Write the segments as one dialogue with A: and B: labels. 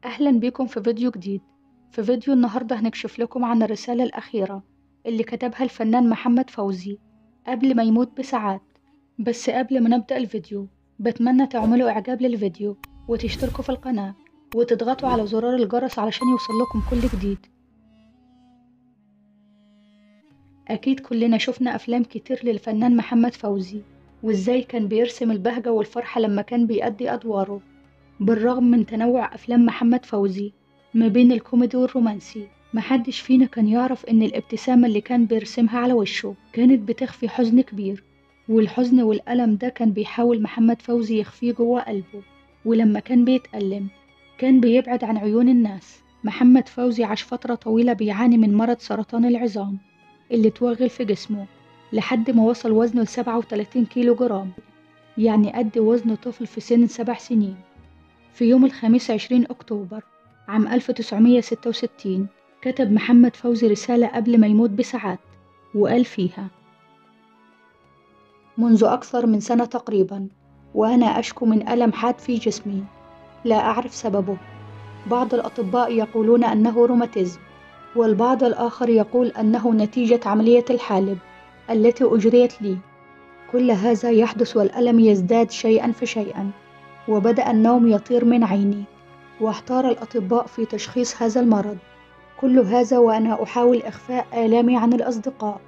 A: أهلا بيكم في فيديو جديد. في فيديو النهاردة هنكشف لكم عن الرسالة الأخيرة اللي كتبها الفنان محمد فوزي قبل ما يموت بساعات. بس قبل ما نبدأ الفيديو بتمنى تعملوا إعجاب للفيديو وتشتركوا في القناة وتضغطوا على زرار الجرس علشان يوصلكم كل جديد. أكيد كلنا شفنا أفلام كتير للفنان محمد فوزي وإزاي كان بيرسم البهجة والفرحة لما كان بيأدي أدواره. بالرغم من تنوع أفلام محمد فوزي ما بين الكوميدي والرومانسي، محدش فينا كان يعرف إن الابتسامة اللي كان بيرسمها على وشه كانت بتخفي حزن كبير، والحزن والألم ده كان بيحاول محمد فوزي يخفيه جوه قلبه. ولما كان بيتألم كان بيبعد عن عيون الناس. محمد فوزي عاش فترة طويلة بيعاني من مرض سرطان العظام اللي توغل في جسمه لحد ما وصل وزنه ل37 كيلو جرام، يعني قد وزن طفل في سن 7 سنين. في يوم الخميس 20 أكتوبر عام 1966 كتب محمد فوزي رسالة قبل ما يموت بساعات، وقال فيها: منذ أكثر من سنة تقريبا وأنا أشكو من ألم حاد في جسمي لا أعرف سببه. بعض الأطباء يقولون أنه روماتيزم، والبعض الآخر يقول أنه نتيجة عملية الحالب التي أجريت لي. كل هذا يحدث والألم يزداد شيئا فشيئا، وبدأ النوم يطير من عيني، واحتار الأطباء في تشخيص هذا المرض. كل هذا وأنا أحاول إخفاء آلامي عن الأصدقاء،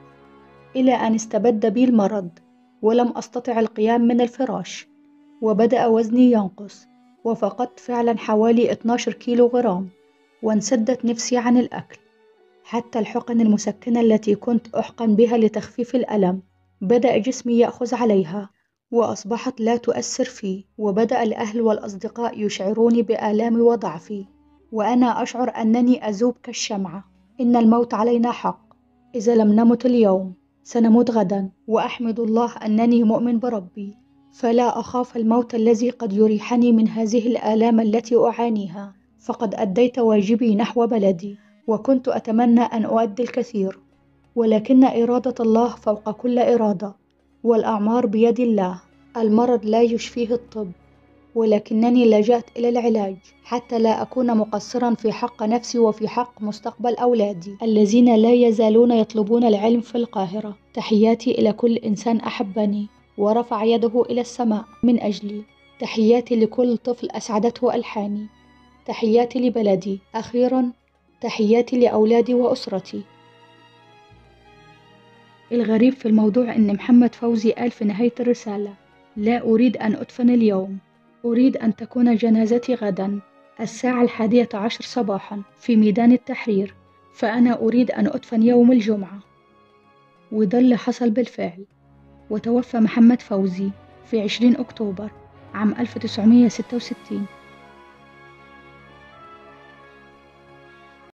A: إلى أن استبد بي المرض ولم أستطع القيام من الفراش، وبدأ وزني ينقص، وفقدت فعلا حوالي 12 كيلو غرام، وانسدت نفسي عن الأكل. حتى الحقن المسكنة التي كنت أحقن بها لتخفيف الألم بدأ جسمي يأخذ عليها وأصبحت لا تؤثر فيه، وبدأ الأهل والأصدقاء يشعروني بآلامي وضعفي، وأنا أشعر أنني أذوب كالشمعة. إن الموت علينا حق، إذا لم نمت اليوم سنموت غدا، وأحمد الله أنني مؤمن بربي، فلا أخاف الموت الذي قد يريحني من هذه الآلام التي أعانيها، فقد أديت واجبي نحو بلدي، وكنت أتمنى أن أؤدي الكثير، ولكن إرادة الله فوق كل إرادة، والأعمار بيد الله. المرض لا يشفيه الطب، ولكنني لجأت إلى العلاج حتى لا أكون مقصرا في حق نفسي وفي حق مستقبل أولادي الذين لا يزالون يطلبون العلم في القاهرة. تحياتي إلى كل إنسان أحبني ورفع يده إلى السماء من أجلي. تحياتي لكل طفل أسعدته ألحاني. تحياتي لبلدي. أخيرا تحياتي لأولادي وأسرتي. الغريب في الموضوع إن محمد فوزي قال في نهاية الرسالة: لا أريد أن أدفن اليوم، أريد أن تكون جنازتي غدا الساعة 11 صباحا في ميدان التحرير، فأنا أريد أن أدفن يوم الجمعة. وده اللي حصل بالفعل، وتوفى محمد فوزي في 20 أكتوبر عام 1966